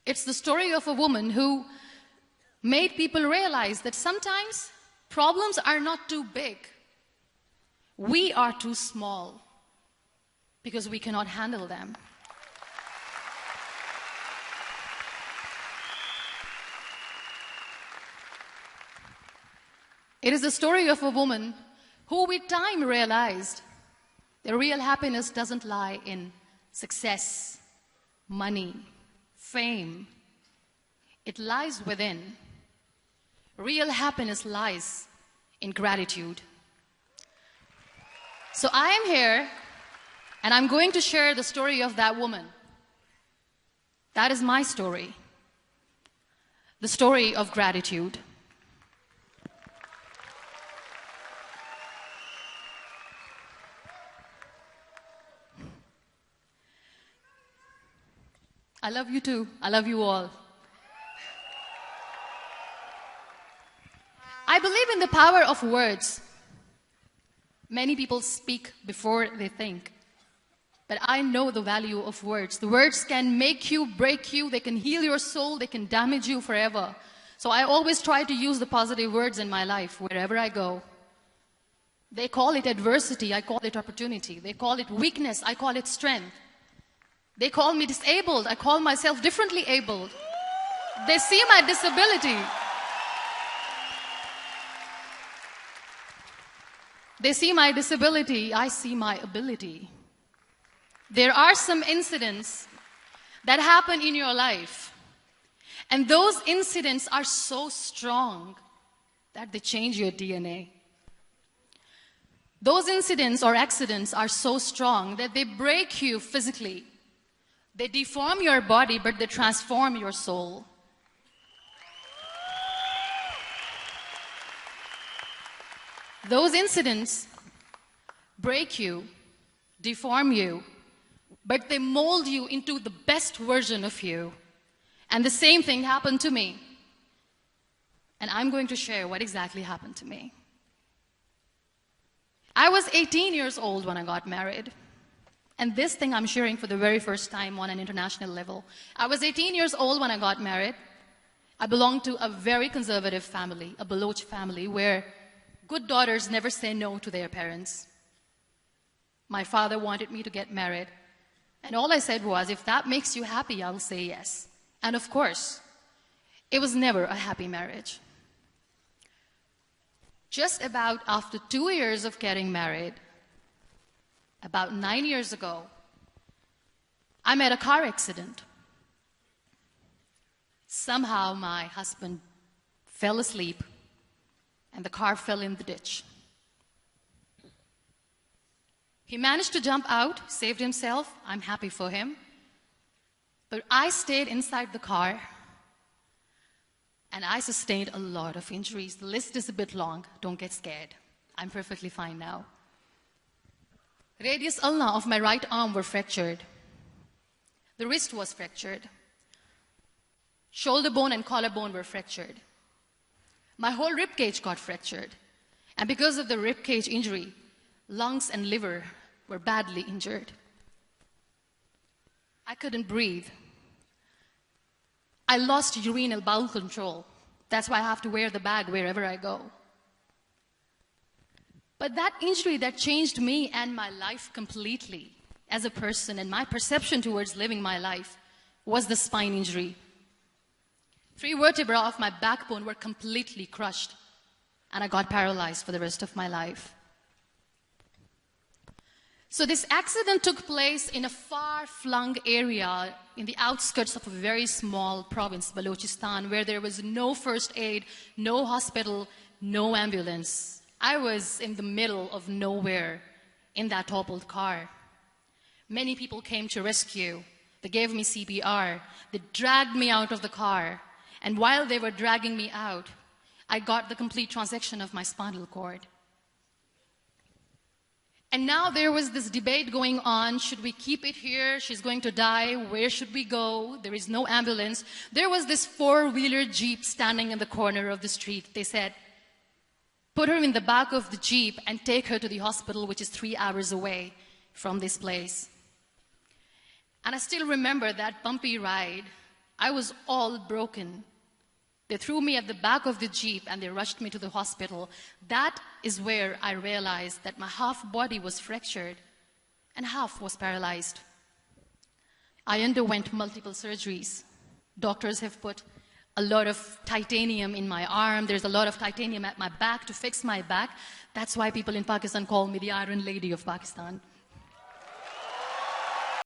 It's the story of a woman who made people realize that sometimes problems are not too big. We are too small because we cannot handle them. It is the story of a woman who with time realized that real happiness doesn't lie in success, money, fame. It lies within. Real happiness lies in gratitude. So I am here and I'm going to share the story of that woman. That is my story. The story of gratitude. I love you too. I love you all. I believe in the power of words. Many people speak before they think. But I know the value of words. The words can make you, break you, they can heal your soul, they can damage you forever. So I always try to use the positive words in my life wherever I go. They call it adversity, I call it opportunity. They call it weakness, I call it strength. They call me disabled. I call myself differently abled. They see my disability. They see my disability. I see my ability. There are some incidents that happen in your life. And those incidents are so strong that they change your DNA. Those incidents or accidents are so strong that they break you physically. They deform your body, but they transform your soul. Those incidents break you, deform you, but they mold you into the best version of you. And the same thing happened to me. And I'm going to share what exactly happened to me. I was 18 years old when I got married. And this thing I'm sharing for the very first time on an international level. I was 18 years old when I got married. I belonged to a very conservative family, a Baloch family, where good daughters never say no to their parents. My father wanted me to get married. And all I said was, if that makes you happy, I'll say yes. And of course, it was never a happy marriage. Just about after 2 years of getting married, about 9 years ago, I met a car accident. Somehow my husband fell asleep and the car fell in the ditch. He managed to jump out, saved himself. I'm happy for him. But I stayed inside the car and I sustained a lot of injuries. The list is a bit long. Don't get scared. I'm perfectly fine now. Radius ulna of my right arm were fractured. The wrist was fractured. Shoulder bone and collarbone were fractured. My whole rib cage got fractured. And because of the rib cage injury, lungs and liver were badly injured. I couldn't breathe. I lost urinary bowel control. That's why I have to wear the bag wherever I go. But that injury that changed me and my life completely as a person and my perception towards living my life was the spine injury. 3 vertebrae of my backbone were completely crushed and I got paralyzed for the rest of my life. So this accident took place in a far-flung area in the outskirts of a very small province, Balochistan, where there was no first aid, no hospital, no ambulance. I was in the middle of nowhere in that toppled car. Many people came to rescue. They gave me CPR. They dragged me out of the car. And while they were dragging me out, I got the complete transection of my spinal cord. And now there was this debate going on. Should we keep it here? She's going to die. Where should we go? There is no ambulance. There was this 4-wheeler Jeep standing in the corner of the street. They said, put her in the back of the Jeep and take her to the hospital, which is 3 hours away from this place. And I still remember that bumpy ride I was all broken. They threw me at the back of the Jeep and they rushed me to the hospital. That is where I realized that my half body was fractured and half was paralyzed. I underwent multiple surgeries. Doctors have put a lot of titanium in my arm. There's a lot of titanium at my back to fix my back. That's why people in Pakistan call me the Iron Lady of Pakistan.